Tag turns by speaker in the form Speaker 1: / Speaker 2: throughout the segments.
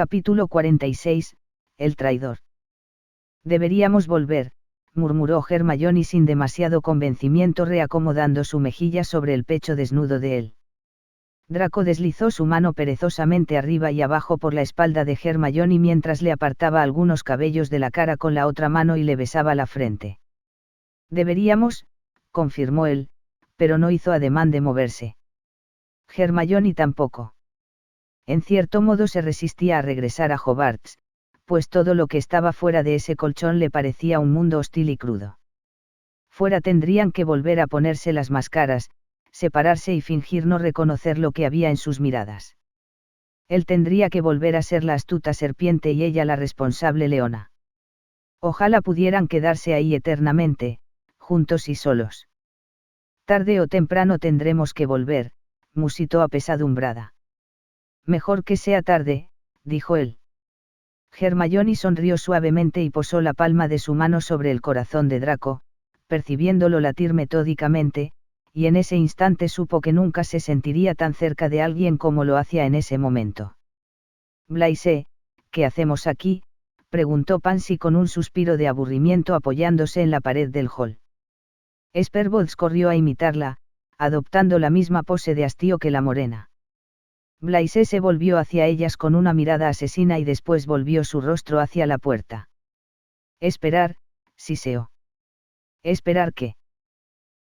Speaker 1: Capítulo 46, El traidor. Deberíamos volver, murmuró Hermione sin demasiado convencimiento, reacomodando su mejilla sobre el pecho desnudo de él. Draco deslizó su mano perezosamente arriba y abajo por la espalda de Hermione mientras le apartaba algunos cabellos de la cara con la otra mano y le besaba la frente. Deberíamos, confirmó él, pero no hizo ademán de moverse. Hermione tampoco. En cierto modo se resistía a regresar a Hogwarts, pues todo lo que estaba fuera de ese colchón le parecía un mundo hostil y crudo. Fuera tendrían que volver a ponerse las máscaras, separarse y fingir no reconocer lo que había en sus miradas. Él tendría que volver a ser la astuta serpiente y ella la responsable leona. Ojalá pudieran quedarse ahí eternamente, juntos y solos. Tarde o temprano tendremos que volver, musitó apesadumbrada. Mejor que sea tarde, dijo él. Hermione sonrió suavemente y posó la palma de su mano sobre el corazón de Draco, percibiéndolo latir metódicamente, y en ese instante supo que nunca se sentiría tan cerca de alguien como lo hacía en ese momento. Blaise, ¿qué hacemos aquí?, preguntó Pansy con un suspiro de aburrimiento apoyándose en la pared del hall. Sperbots corrió a imitarla, adoptando la misma pose de hastío que la morena. Blaise se volvió hacia ellas con una mirada asesina y después volvió su rostro hacia la puerta. Esperar, siseó. ¿Esperar qué?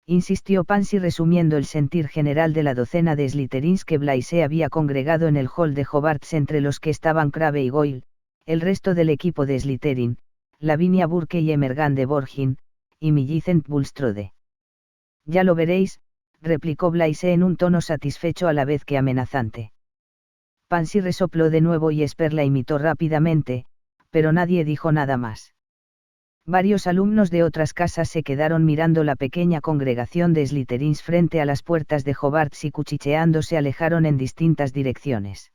Speaker 1: Insistió Pansy resumiendo el sentir general de la docena de Slytherins que Blaise había congregado en el hall de Hogwarts, entre los que estaban Crabbe y Goyle, el resto del equipo de Slytherin, Lavinia Burke y Emerald de Borgin, y Millicent Bulstrode. Ya lo veréis, replicó Blaise en un tono satisfecho a la vez que amenazante. Pansy resopló de nuevo y Esper la imitó rápidamente, pero nadie dijo nada más. Varios alumnos de otras casas se quedaron mirando la pequeña congregación de Slytherins frente a las puertas de Hogwarts y cuchicheando se alejaron en distintas direcciones.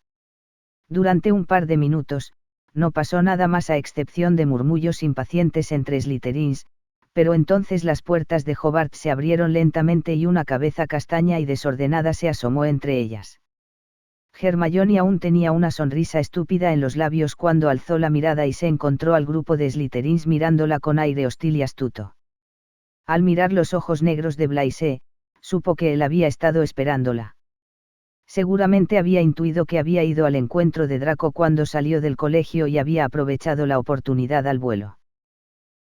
Speaker 1: Durante un par de minutos, no pasó nada más a excepción de murmullos impacientes entre Slytherins, pero entonces las puertas de Hogwarts se abrieron lentamente y una cabeza castaña y desordenada se asomó entre ellas. Hermione aún tenía una sonrisa estúpida en los labios cuando alzó la mirada y se encontró al grupo de Slytherins mirándola con aire hostil y astuto. Al mirar los ojos negros de Blaise, supo que él había estado esperándola. Seguramente había intuido que había ido al encuentro de Draco cuando salió del colegio y había aprovechado la oportunidad al vuelo.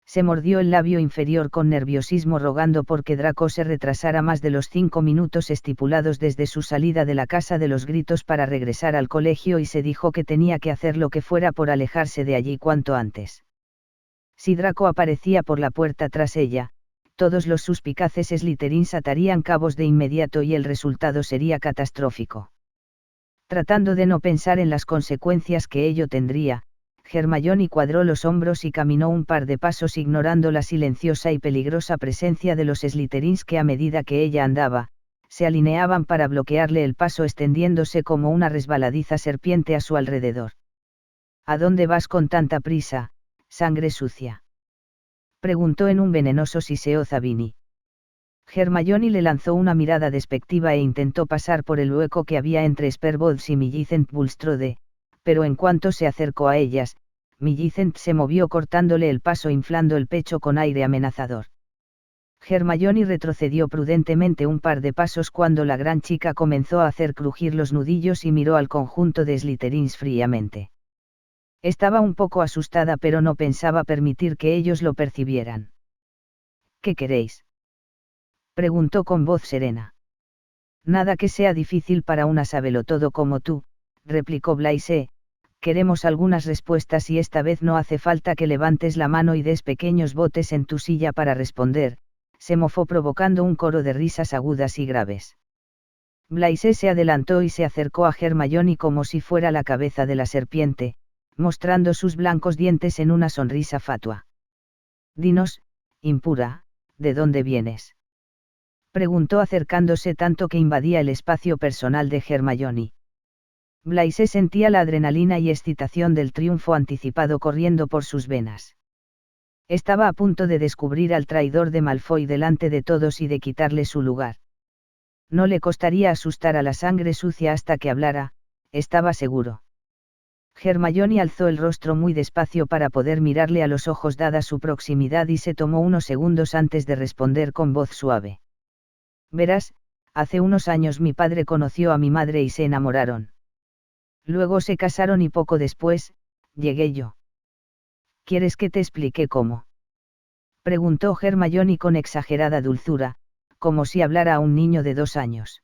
Speaker 1: Se mordió el labio inferior con nerviosismo rogando porque Draco se retrasara más de los 5 minutos estipulados desde su salida de la casa de los gritos para regresar al colegio y se dijo que tenía que hacer lo que fuera por alejarse de allí cuanto antes. Si Draco aparecía por la puerta tras ella, todos los suspicaces Slytherins atarían cabos de inmediato y el resultado sería catastrófico. Tratando de no pensar en las consecuencias que ello tendría, Hermione cuadró los hombros y caminó un par de pasos ignorando la silenciosa y peligrosa presencia de los Slytherins que a medida que ella andaba, se alineaban para bloquearle el paso extendiéndose como una resbaladiza serpiente a su alrededor. ¿A dónde vas con tanta prisa, sangre sucia?, preguntó en un venenoso siseo Zabini. Hermione le lanzó una mirada despectiva e intentó pasar por el hueco que había entre Sperbots y Millicent Bulstrode, pero en cuanto se acercó a ellas, Millicent se movió cortándole el paso inflando el pecho con aire amenazador. Hermione retrocedió prudentemente un par de pasos cuando la gran chica comenzó a hacer crujir los nudillos y miró al conjunto de Slytherins fríamente. Estaba un poco asustada pero no pensaba permitir que ellos lo percibieran. ¿Qué queréis?, preguntó con voz serena. Nada que sea difícil para una sabelotodo como tú, replicó Blaise, queremos algunas respuestas y esta vez no hace falta que levantes la mano y des pequeños botes en tu silla para responder, se mofó provocando un coro de risas agudas y graves. Blaise se adelantó y se acercó a Hermione como si fuera la cabeza de la serpiente, mostrando sus blancos dientes en una sonrisa fatua. Dinos, impura, ¿de dónde vienes?, preguntó acercándose tanto que invadía el espacio personal de Hermione. Blaise sentía la adrenalina y excitación del triunfo anticipado corriendo por sus venas. Estaba a punto de descubrir al traidor de Malfoy delante de todos y de quitarle su lugar. No le costaría asustar a la sangre sucia hasta que hablara, estaba seguro. Hermione alzó el rostro muy despacio para poder mirarle a los ojos dada su proximidad y se tomó unos segundos antes de responder con voz suave. Verás, hace unos años mi padre conoció a mi madre y se enamoraron. Luego se casaron y poco después, llegué yo. ¿Quieres que te explique cómo? Preguntó Hermione con exagerada dulzura, como si hablara a un niño de 2 años.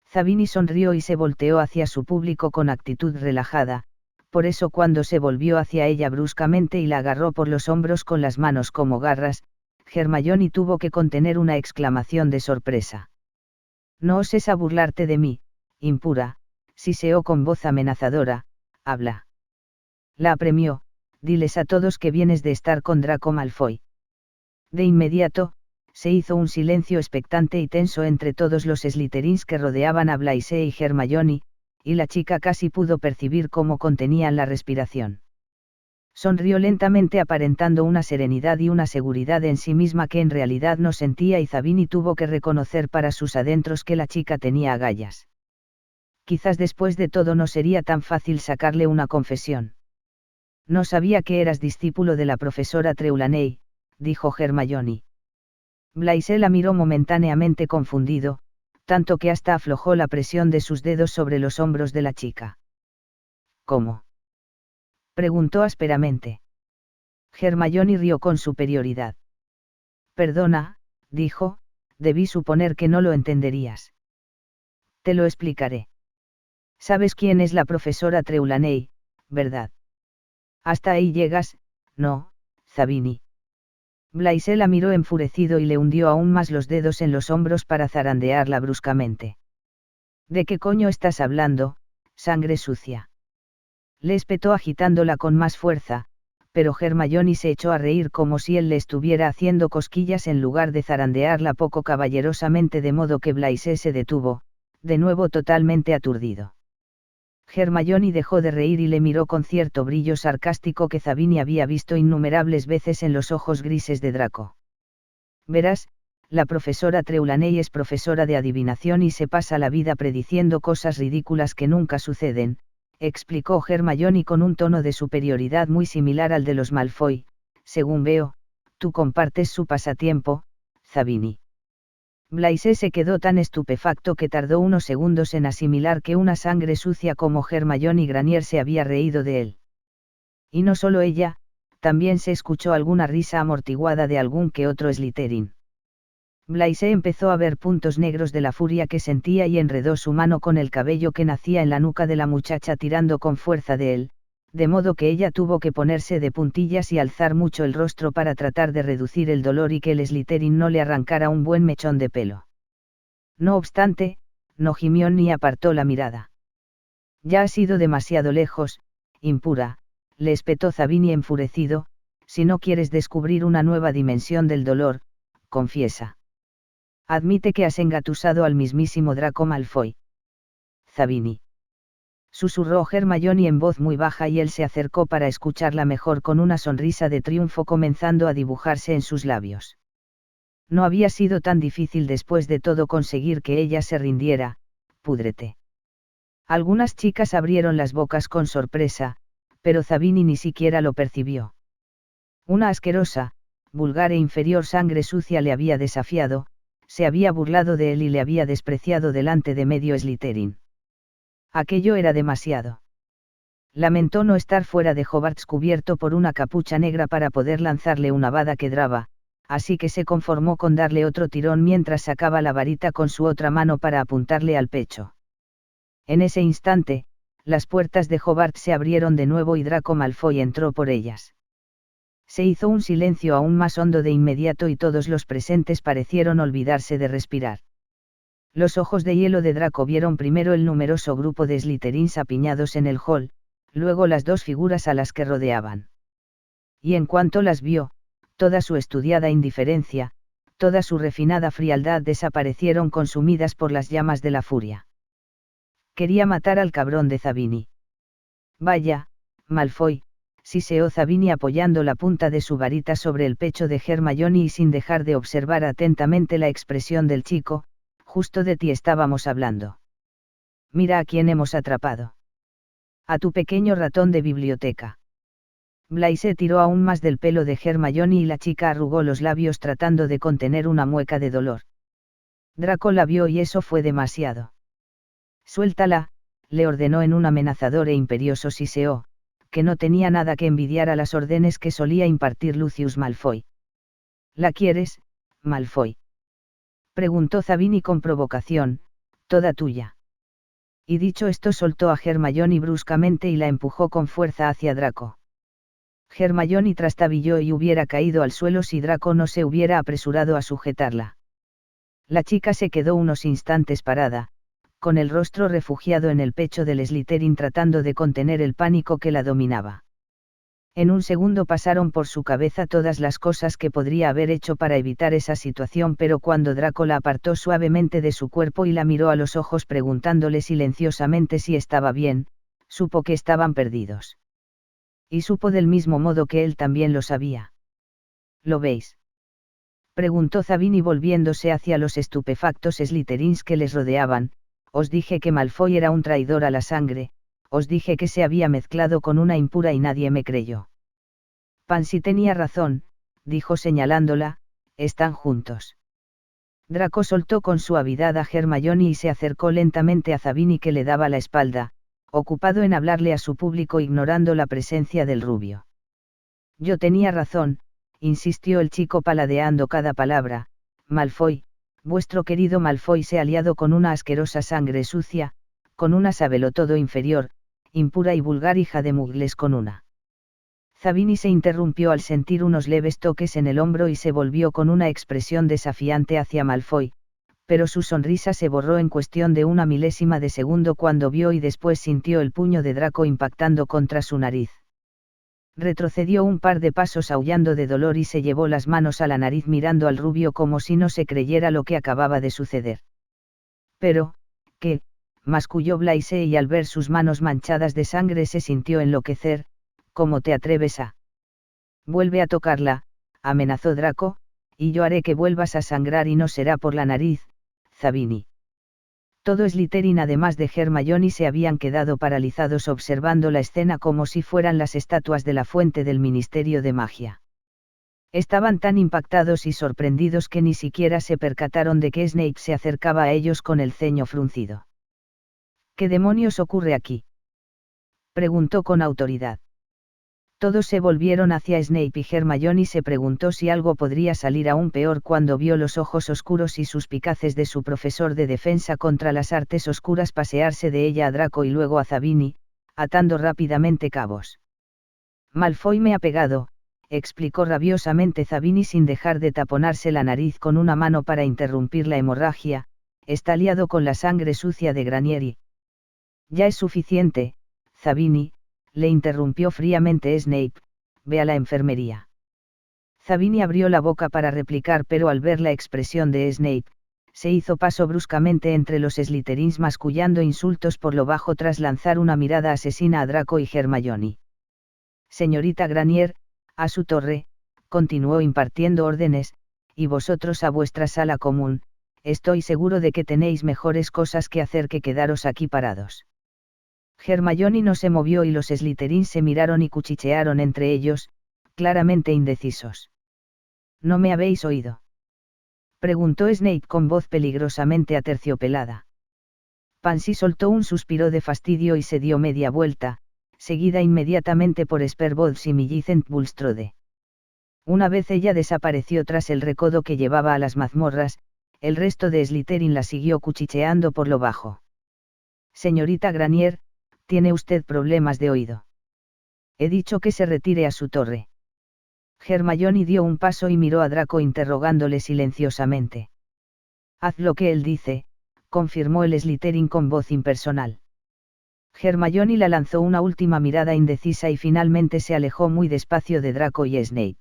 Speaker 1: Zabini sonrió y se volteó hacia su público con actitud relajada, por eso cuando se volvió hacia ella bruscamente y la agarró por los hombros con las manos como garras, Hermione tuvo que contener una exclamación de sorpresa. No oses a burlarte de mí, impura, siseó con voz amenazadora, habla. La apremió, diles a todos que vienes de estar con Draco Malfoy. De inmediato, se hizo un silencio expectante y tenso entre todos los Slytherins que rodeaban a Blaise y Hermione, y la chica casi pudo percibir cómo contenían la respiración. Sonrió lentamente aparentando una serenidad y una seguridad en sí misma que en realidad no sentía y Zabini tuvo que reconocer para sus adentros que la chica tenía agallas. Quizás después de todo no sería tan fácil sacarle una confesión. No sabía que eras discípulo de la profesora Trelawney, dijo Hermione. Blaise la miró momentáneamente confundido, tanto que hasta aflojó la presión de sus dedos sobre los hombros de la chica. ¿Cómo? Preguntó ásperamente. Hermione rió con superioridad. Perdona, dijo, debí suponer que no lo entenderías. Te lo explicaré. Sabes quién es la profesora Trelawney, ¿verdad? Hasta ahí llegas, no, Zabini. Blaise la miró enfurecido y le hundió aún más los dedos en los hombros para zarandearla bruscamente. ¿De qué coño estás hablando, sangre sucia? Le espetó agitándola con más fuerza, pero Hermione se echó a reír como si él le estuviera haciendo cosquillas en lugar de zarandearla poco caballerosamente, de modo que Blaise se detuvo, de nuevo totalmente aturdido. Hermione dejó de reír y le miró con cierto brillo sarcástico que Zabini había visto innumerables veces en los ojos grises de Draco. Verás, la profesora Trelawney es profesora de adivinación y se pasa la vida prediciendo cosas ridículas que nunca suceden, explicó Hermione con un tono de superioridad muy similar al de los Malfoy. Según veo, tú compartes su pasatiempo, Zabini. Blaise se quedó tan estupefacto que tardó unos segundos en asimilar que una sangre sucia como Hermione Granger se había reído de él. Y no solo ella, también se escuchó alguna risa amortiguada de algún que otro Slytherin. Blaise empezó a ver puntos negros de la furia que sentía y enredó su mano con el cabello que nacía en la nuca de la muchacha tirando con fuerza de él, de modo que ella tuvo que ponerse de puntillas y alzar mucho el rostro para tratar de reducir el dolor y que el Slytherin no le arrancara un buen mechón de pelo. No obstante, no gimió ni apartó la mirada. Ya has ido demasiado lejos, impura, le espetó Zabini enfurecido, si no quieres descubrir una nueva dimensión del dolor, confiesa. Admite que has engatusado al mismísimo Draco Malfoy. Zabini. Susurró Hermione en voz muy baja y él se acercó para escucharla mejor con una sonrisa de triunfo comenzando a dibujarse en sus labios. No había sido tan difícil después de todo conseguir que ella se rindiera, púdrete. Algunas chicas abrieron las bocas con sorpresa, pero Zabini ni siquiera lo percibió. Una asquerosa, vulgar e inferior sangre sucia le había desafiado, se había burlado de él y le había despreciado delante de medio Slytherin. Aquello era demasiado. Lamentó no estar fuera de Hogwarts cubierto por una capucha negra para poder lanzarle una Avada Kedavra, así que se conformó con darle otro tirón mientras sacaba la varita con su otra mano para apuntarle al pecho. En ese instante, las puertas de Hogwarts se abrieron de nuevo y Draco Malfoy entró por ellas. Se hizo un silencio aún más hondo de inmediato y todos los presentes parecieron olvidarse de respirar. Los ojos de hielo de Draco vieron primero el numeroso grupo de Slytherins apiñados en el hall, luego las dos figuras a las que rodeaban. Y en cuanto las vio, toda su estudiada indiferencia, toda su refinada frialdad desaparecieron consumidas por las llamas de la furia. Quería matar al cabrón de Zabini. Vaya, Malfoy, siseó Zabini apoyando la punta de su varita sobre el pecho de Hermione y sin dejar de observar atentamente la expresión del chico. Justo de ti estábamos hablando. Mira a quién hemos atrapado. A tu pequeño ratón de biblioteca. Blaise tiró aún más del pelo de Hermione y la chica arrugó los labios tratando de contener una mueca de dolor. Draco la vio y eso fue demasiado. Suéltala, le ordenó en un amenazador e imperioso siseo, que no tenía nada que envidiar a las órdenes que solía impartir Lucius Malfoy. ¿La quieres, Malfoy? Preguntó Zabini con provocación, toda tuya. Y dicho esto soltó a Hermione bruscamente y la empujó con fuerza hacia Draco. Hermione trastabilló y hubiera caído al suelo si Draco no se hubiera apresurado a sujetarla. La chica se quedó unos instantes parada, con el rostro refugiado en el pecho del Slytherin tratando de contener el pánico que la dominaba. En un segundo pasaron por su cabeza todas las cosas que podría haber hecho para evitar esa situación, pero cuando Draco la apartó suavemente de su cuerpo y la miró a los ojos preguntándole silenciosamente si estaba bien, supo que estaban perdidos. Y supo del mismo modo que él también lo sabía. ¿Lo veis?, preguntó Zabini volviéndose hacia los estupefactos Slytherins que les rodeaban. Os dije que Malfoy era un traidor a la sangre, os dije que se había mezclado con una impura y nadie me creyó. Pansy tenía razón, dijo señalándola, están juntos. Draco soltó con suavidad a Hermione y se acercó lentamente a Zabini que le daba la espalda, ocupado en hablarle a su público ignorando la presencia del rubio. Yo tenía razón, insistió el chico paladeando cada palabra, Malfoy, vuestro querido Malfoy se ha aliado con una asquerosa sangre sucia, con una sabelotodo inferior, impura y vulgar hija de mugles con una. Zabini se interrumpió al sentir unos leves toques en el hombro y se volvió con una expresión desafiante hacia Malfoy, pero su sonrisa se borró en cuestión de una milésima de segundo cuando vio y después sintió el puño de Draco impactando contra su nariz. Retrocedió un par de pasos aullando de dolor y se llevó las manos a la nariz mirando al rubio como si no se creyera lo que acababa de suceder. Pero, ¿qué?, masculló Blaise y al ver sus manos manchadas de sangre se sintió enloquecer. ¿Cómo te atreves a? Vuelve a tocarla, amenazó Draco, y yo haré que vuelvas a sangrar y no será por la nariz, Zabini. Todo Slytherin además de Hermione se habían quedado paralizados observando la escena como si fueran las estatuas de la fuente del Ministerio de Magia. Estaban tan impactados y sorprendidos que ni siquiera se percataron de que Snape se acercaba a ellos con el ceño fruncido. ¿Qué demonios ocurre aquí?, preguntó con autoridad. Todos se volvieron hacia Snape y Hermione se preguntó si algo podría salir aún peor cuando vio los ojos oscuros y suspicaces de su profesor de defensa contra las artes oscuras pasearse de ella a Draco y luego a Zabini, atando rápidamente cabos. Malfoy me ha pegado, explicó rabiosamente Zabini sin dejar de taponarse la nariz con una mano para interrumpir la hemorragia, está liado con la sangre sucia de Granieri. Ya es suficiente, Zabini, le interrumpió fríamente Snape, ve a la enfermería. Zabini abrió la boca para replicar pero al ver la expresión de Snape, se hizo paso bruscamente entre los Slytherins mascullando insultos por lo bajo tras lanzar una mirada asesina a Draco y Hermione. Señorita Granier, a su torre, continuó impartiendo órdenes, y vosotros a vuestra sala común, estoy seguro de que tenéis mejores cosas que hacer que quedaros aquí parados. Hermione no se movió y los Slytherins se miraron y cuchichearon entre ellos, claramente indecisos. ¿No me habéis oído?, preguntó Snape con voz peligrosamente aterciopelada. Pansy soltó un suspiro de fastidio y se dio media vuelta, seguida inmediatamente por Sperbots y Millicent Bulstrode. Una vez ella desapareció tras el recodo que llevaba a las mazmorras, el resto de Slytherin la siguió cuchicheando por lo bajo. Señorita Granier, ¿tiene usted problemas de oído? He dicho que se retire a su torre. Hermione dio un paso y miró a Draco interrogándole silenciosamente. Haz lo que él dice, confirmó el Slytherin con voz impersonal. Hermione la lanzó una última mirada indecisa y finalmente se alejó muy despacio de Draco y Snape.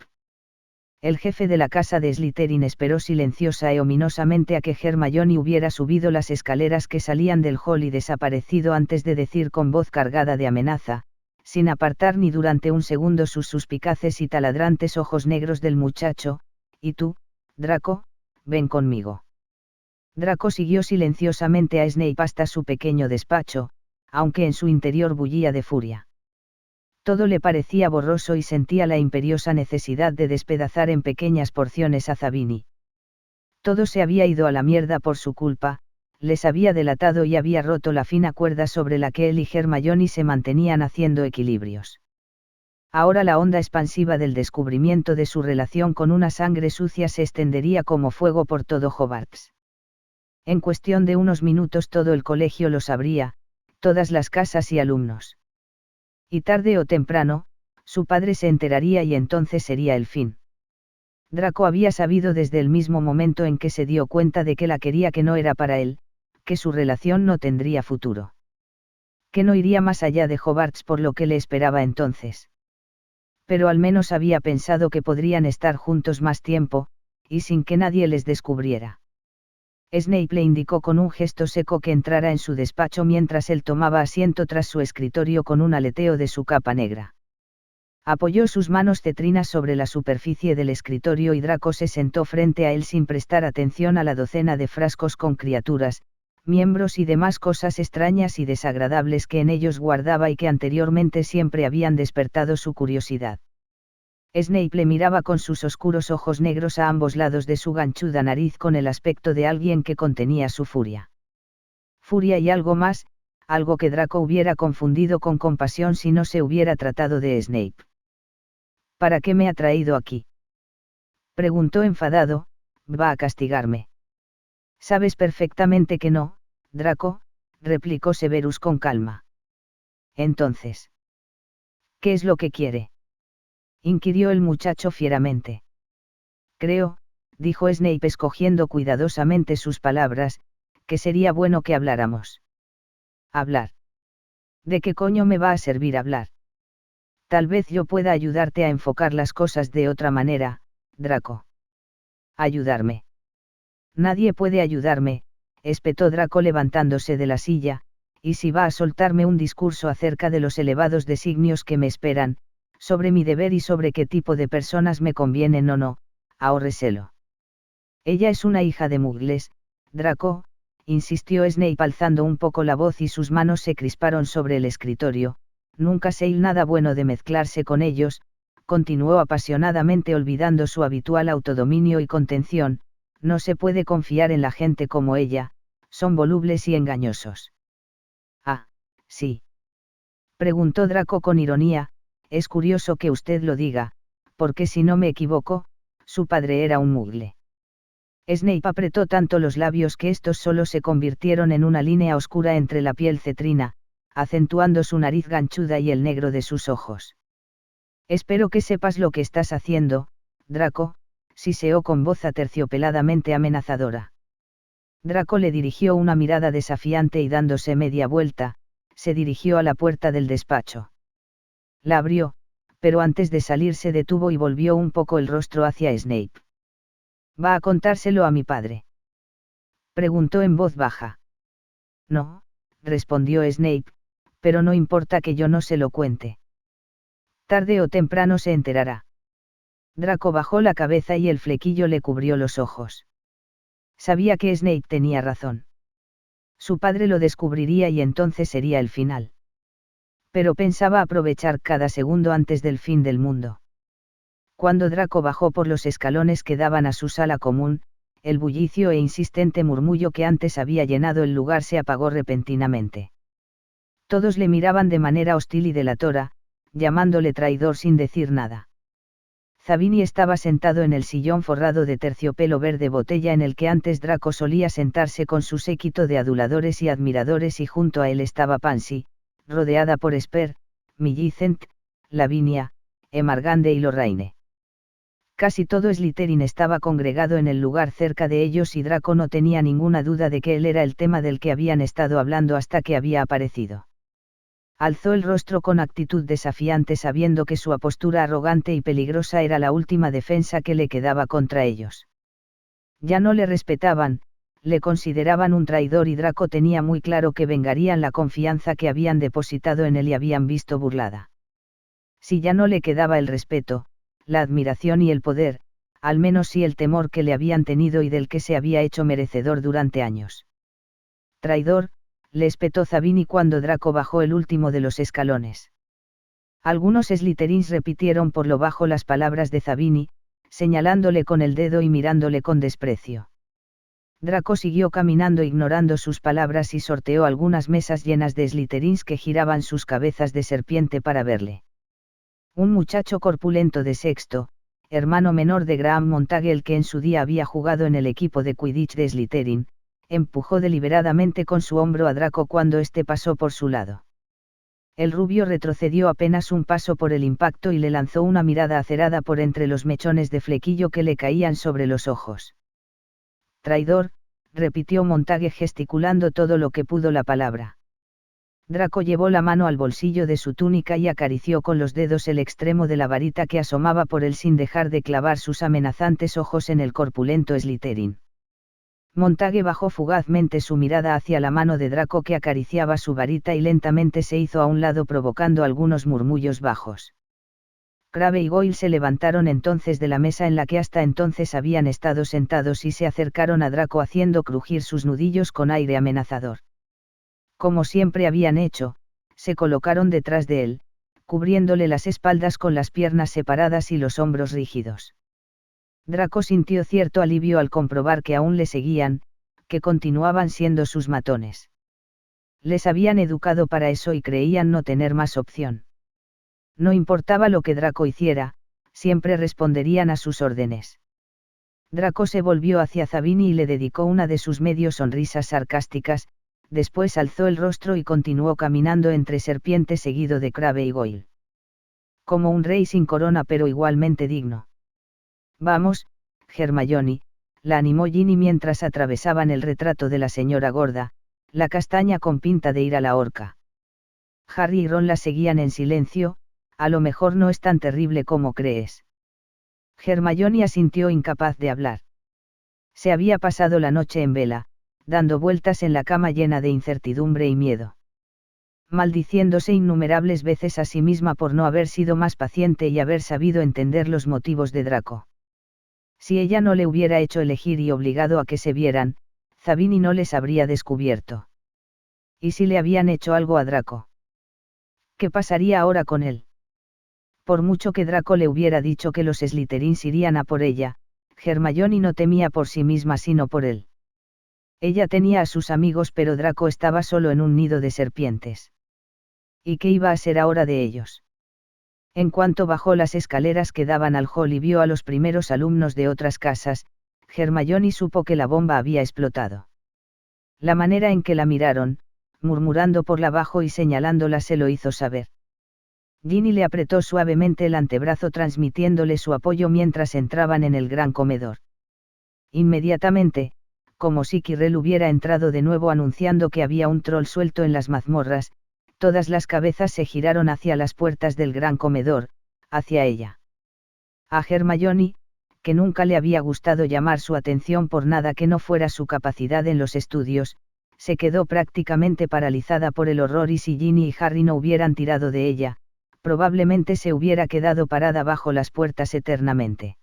Speaker 1: El jefe de la casa de Slytherin esperó silenciosa e ominosamente a que Hermione hubiera subido las escaleras que salían del hall y desaparecido antes de decir con voz cargada de amenaza, sin apartar ni durante un segundo sus suspicaces y taladrantes ojos negros del muchacho, «¿Y tú, Draco? Ven conmigo». Draco siguió silenciosamente a Snape hasta su pequeño despacho, aunque en su interior bullía de furia. Todo le parecía borroso y sentía la imperiosa necesidad de despedazar en pequeñas porciones a Zabini. Todo se había ido a la mierda por su culpa, les había delatado y había roto la fina cuerda sobre la que él y Hermione se mantenían haciendo equilibrios. Ahora la onda expansiva del descubrimiento de su relación con una sangre sucia se extendería como fuego por todo Hogwarts. En cuestión de unos minutos todo el colegio lo sabría, todas las casas y alumnos. Y tarde o temprano, su padre se enteraría y entonces sería el fin. Draco había sabido desde el mismo momento en que se dio cuenta de que la quería que no era para él, que su relación no tendría futuro. Que no iría más allá de Hogwarts por lo que le esperaba entonces. Pero al menos había pensado que podrían estar juntos más tiempo, y sin que nadie les descubriera. Snape le indicó con un gesto seco que entrara en su despacho mientras él tomaba asiento tras su escritorio con un aleteo de su capa negra. Apoyó sus manos cetrinas sobre la superficie del escritorio y Draco se sentó frente a él sin prestar atención a la docena de frascos con criaturas, miembros y demás cosas extrañas y desagradables que en ellos guardaba y que anteriormente siempre habían despertado su curiosidad. Snape le miraba con sus oscuros ojos negros a ambos lados de su ganchuda nariz con el aspecto de alguien que contenía su furia. Furia y algo más, algo que Draco hubiera confundido con compasión si no se hubiera tratado de Snape. ¿Para qué me ha traído aquí?, preguntó enfadado. ¿Va a castigarme? Sabes perfectamente que no, Draco, replicó Severus con calma. Entonces, ¿qué es lo que quiere?, inquirió el muchacho fieramente. Creo, dijo Snape escogiendo cuidadosamente sus palabras, que sería bueno que habláramos. ¿Hablar? ¿De qué coño me va a servir hablar? Tal vez yo pueda ayudarte a enfocar las cosas de otra manera, Draco. ¿Ayudarme? Nadie puede ayudarme, espetó Draco levantándose de la silla, y si va a soltarme un discurso acerca de los elevados designios que me esperan, sobre mi deber y sobre qué tipo de personas me convienen o no, ahórreselo. Ella es una hija de Muggles, Draco, insistió Snape alzando un poco la voz y sus manos se crisparon sobre el escritorio. Nunca sé nada bueno de mezclarse con ellos, continuó apasionadamente olvidando su habitual autodominio y contención. No se puede confiar en la gente como ella, son volubles y engañosos. Ah, sí. Preguntó Draco con ironía, es curioso que usted lo diga, porque si no me equivoco, su padre era un muggle. Snape apretó tanto los labios que estos solo se convirtieron en una línea oscura entre la piel cetrina, acentuando su nariz ganchuda y el negro de sus ojos. Espero que sepas lo que estás haciendo, Draco, siseó con voz aterciopeladamente amenazadora. Draco le dirigió una mirada desafiante y dándose media vuelta, se dirigió a la puerta del despacho. La abrió, pero antes de salir se detuvo y volvió un poco el rostro hacia Snape. ¿Va a contárselo a mi padre?, preguntó en voz baja. No, respondió Snape, pero no importa que yo no se lo cuente. Tarde o temprano se enterará. Draco bajó la cabeza y el flequillo le cubrió los ojos. Sabía que Snape tenía razón. Su padre lo descubriría y entonces sería el final. Pero pensaba aprovechar cada segundo antes del fin del mundo. Cuando Draco bajó por los escalones que daban a su sala común, el bullicio e insistente murmullo que antes había llenado el lugar se apagó repentinamente. Todos le miraban de manera hostil y delatora, llamándole traidor sin decir nada. Zabini estaba sentado en el sillón forrado de terciopelo verde botella en el que antes Draco solía sentarse con su séquito de aduladores y admiradores y junto a él estaba Pansy, rodeada por Esper, Millicent, Lavinia, Emargande y Lorraine. Casi todo Slytherin estaba congregado en el lugar cerca de ellos y Draco no tenía ninguna duda de que él era el tema del que habían estado hablando hasta que había aparecido. Alzó el rostro con actitud desafiante sabiendo que su apostura arrogante y peligrosa era la última defensa que le quedaba contra ellos. Ya no le respetaban, le consideraban un traidor y Draco tenía muy claro que vengarían la confianza que habían depositado en él y habían visto burlada. Si ya no le quedaba el respeto, la admiración y el poder, al menos sí el temor que le habían tenido y del que se había hecho merecedor durante años. Traidor, le espetó Zabini cuando Draco bajó el último de los escalones. Algunos Slytherins repitieron por lo bajo las palabras de Zabini, señalándole con el dedo y mirándole con desprecio. Draco siguió caminando ignorando sus palabras y sorteó algunas mesas llenas de Slytherins que giraban sus cabezas de serpiente para verle. Un muchacho corpulento de sexto, hermano menor de Graham Montague, el que en su día había jugado en el equipo de Quidditch de Slytherin, empujó deliberadamente con su hombro a Draco cuando éste pasó por su lado. El rubio retrocedió apenas un paso por el impacto y le lanzó una mirada acerada por entre los mechones de flequillo que le caían sobre los ojos. «Traidor», repitió Montague gesticulando todo lo que pudo la palabra. Draco llevó la mano al bolsillo de su túnica y acarició con los dedos el extremo de la varita que asomaba por él sin dejar de clavar sus amenazantes ojos en el corpulento Slytherin. Montague bajó fugazmente su mirada hacia la mano de Draco que acariciaba su varita y lentamente se hizo a un lado provocando algunos murmullos bajos. Crabbe y Goyle se levantaron entonces de la mesa en la que hasta entonces habían estado sentados y se acercaron a Draco haciendo crujir sus nudillos con aire amenazador. Como siempre habían hecho, se colocaron detrás de él, cubriéndole las espaldas con las piernas separadas y los hombros rígidos. Draco sintió cierto alivio al comprobar que aún le seguían, que continuaban siendo sus matones. Les habían educado para eso y creían no tener más opción. No importaba lo que Draco hiciera, siempre responderían a sus órdenes. Draco se volvió hacia Zabini y le dedicó una de sus medio sonrisas sarcásticas, después alzó el rostro y continuó caminando entre serpientes seguido de Crabbe y Goyle. Como un rey sin corona pero igualmente digno. «Vamos, Hermione», la animó Ginny mientras atravesaban el retrato de la señora gorda, la castaña con pinta de ir a la horca. Harry y Ron la seguían en silencio. «A lo mejor no es tan terrible como crees». Hermione asintió incapaz de hablar. Se había pasado la noche en vela, dando vueltas en la cama llena de incertidumbre y miedo. Maldiciéndose innumerables veces a sí misma por no haber sido más paciente y haber sabido entender los motivos de Draco. Si ella no le hubiera hecho elegir y obligado a que se vieran, Zabini no les habría descubierto. ¿Y si le habían hecho algo a Draco? ¿Qué pasaría ahora con él? Por mucho que Draco le hubiera dicho que los Slytherins irían a por ella, Hermione no temía por sí misma sino por él. Ella tenía a sus amigos pero Draco estaba solo en un nido de serpientes. ¿Y qué iba a ser ahora de ellos? En cuanto bajó las escaleras que daban al hall y vio a los primeros alumnos de otras casas, Hermione supo que la bomba había explotado. La manera en que la miraron, murmurando por la bajo y señalándola se lo hizo saber. Ginny le apretó suavemente el antebrazo transmitiéndole su apoyo mientras entraban en el gran comedor. Inmediatamente, como si Quirrell hubiera entrado de nuevo anunciando que había un troll suelto en las mazmorras, todas las cabezas se giraron hacia las puertas del gran comedor, hacia ella. A Hermione, que nunca le había gustado llamar su atención por nada que no fuera su capacidad en los estudios, se quedó prácticamente paralizada por el horror y si Ginny y Harry no hubieran tirado de ella, probablemente se hubiera quedado parada bajo las puertas eternamente.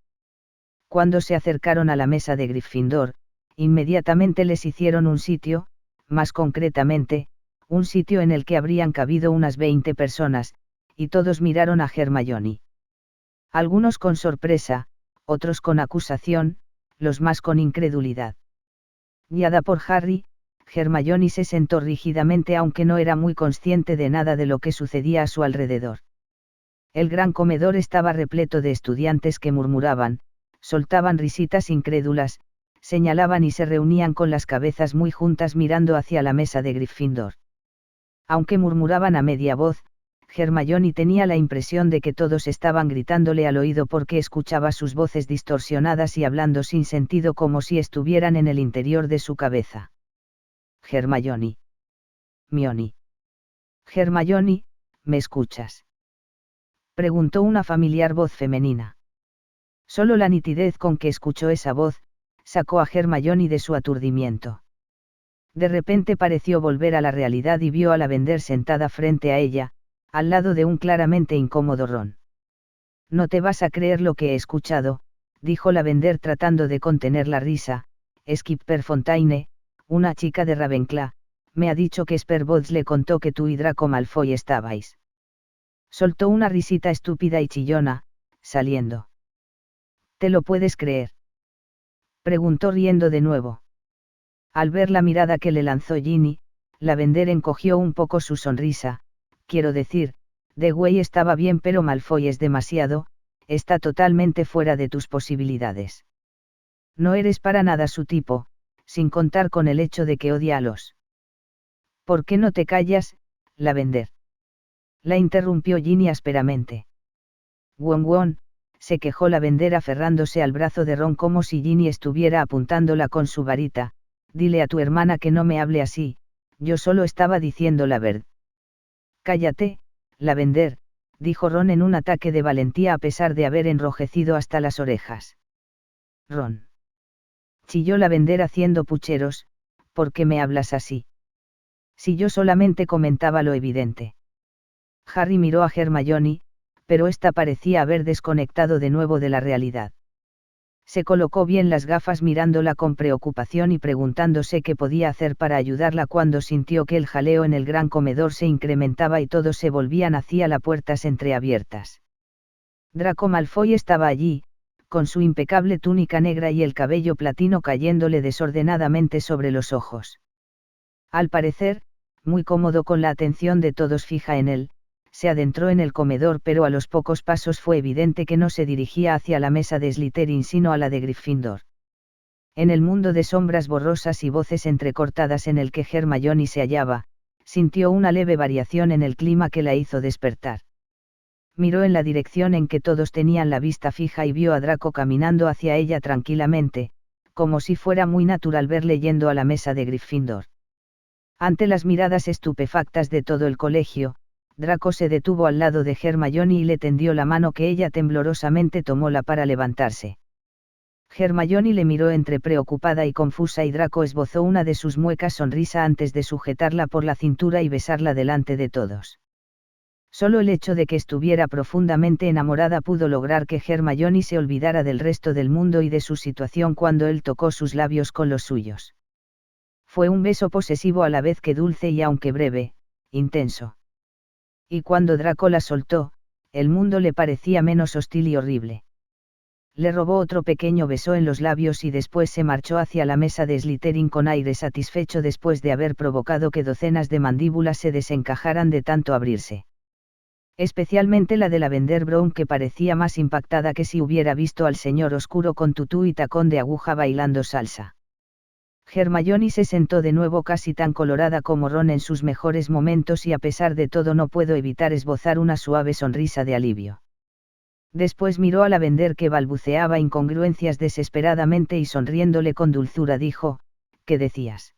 Speaker 1: Cuando se acercaron a la mesa de Gryffindor, inmediatamente les hicieron un sitio, más concretamente, un sitio en el que habrían cabido unas 20 personas, y todos miraron a Hermione. Algunos con sorpresa, otros con acusación, los más con incredulidad. Guiada por Harry, Hermione se sentó rígidamente aunque no era muy consciente de nada de lo que sucedía a su alrededor. El gran comedor estaba repleto de estudiantes que murmuraban, soltaban risitas incrédulas, señalaban y se reunían con las cabezas muy juntas mirando hacia la mesa de Gryffindor. Aunque murmuraban a media voz, Hermione tenía la impresión de que todos estaban gritándole al oído porque escuchaba sus voces distorsionadas y hablando sin sentido como si estuvieran en el interior de su cabeza. Hermione. Mione. Hermione, ¿me escuchas?, preguntó una familiar voz femenina. Solo la nitidez con que escuchó esa voz, sacó a Hermione de su aturdimiento. De repente pareció volver a la realidad y vio a Lavender sentada frente a ella, al lado de un claramente incómodo Ron. «No te vas a creer lo que he escuchado», dijo Lavender tratando de contener la risa. «Skipper Fontaine, una chica de Ravenclaw, me ha dicho que Sperbots le contó que tú y Draco Malfoy estabais. Soltó una risita estúpida y chillona, saliendo. ¿Te lo puedes creer? Preguntó riendo de nuevo. Al ver la mirada que le lanzó Ginny, Lavender encogió un poco su sonrisa. Quiero decir, Dewey estaba bien, pero Malfoy es demasiado, está totalmente fuera de tus posibilidades. No eres para nada su tipo, sin contar con el hecho de que odia a los. ¿Por qué no te callas, Lavender? La interrumpió Ginny ásperamente. Won, se quejó Lavender aferrándose al brazo de Ron como si Ginny estuviera apuntándola con su varita. Dile a tu hermana que no me hable así, yo solo estaba diciendo la verdad. Cállate, Lavender, dijo Ron en un ataque de valentía a pesar de haber enrojecido hasta las orejas. Ron. Chilló Lavender haciendo pucheros, ¿por qué me hablas así? Si yo solamente comentaba lo evidente. Harry miró a Hermione, pero ésta parecía haber desconectado de nuevo de la realidad. Se colocó bien las gafas mirándola con preocupación y preguntándose qué podía hacer para ayudarla cuando sintió que el jaleo en el gran comedor se incrementaba y todos se volvían hacia las puertas entreabiertas. Draco Malfoy estaba allí, con su impecable túnica negra y el cabello platino cayéndole desordenadamente sobre los ojos. Al parecer, muy cómodo con la atención de todos fija en él, se adentró en el comedor, pero a los pocos pasos fue evidente que no se dirigía hacia la mesa de Slytherin sino a la de Gryffindor. En el mundo de sombras borrosas y voces entrecortadas en el que Hermione se hallaba, sintió una leve variación en el clima que la hizo despertar. Miró en la dirección en que todos tenían la vista fija y vio a Draco caminando hacia ella tranquilamente, como si fuera muy natural verle yendo a la mesa de Gryffindor. Ante las miradas estupefactas de todo el colegio, Draco se detuvo al lado de Hermione y le tendió la mano que ella temblorosamente tomóla para levantarse. Hermione le miró entre preocupada y confusa y Draco esbozó una de sus muecas sonrisa antes de sujetarla por la cintura y besarla delante de todos. Solo el hecho de que estuviera profundamente enamorada pudo lograr que Hermione se olvidara del resto del mundo y de su situación cuando él tocó sus labios con los suyos. Fue un beso posesivo a la vez que dulce y aunque breve, intenso. Y cuando Draco la soltó, el mundo le parecía menos hostil y horrible. Le robó otro pequeño beso en los labios y después se marchó hacia la mesa de Slytherin con aire satisfecho después de haber provocado que docenas de mandíbulas se desencajaran de tanto abrirse. Especialmente la de Lavender Brown, que parecía más impactada que si hubiera visto al señor oscuro con tutú y tacón de aguja bailando salsa. Hermione se sentó de nuevo casi tan colorada como Ron en sus mejores momentos y a pesar de todo no pudo evitar esbozar una suave sonrisa de alivio. Después miró a Lavender que balbuceaba incongruencias desesperadamente y sonriéndole con dulzura dijo, ¿qué decías?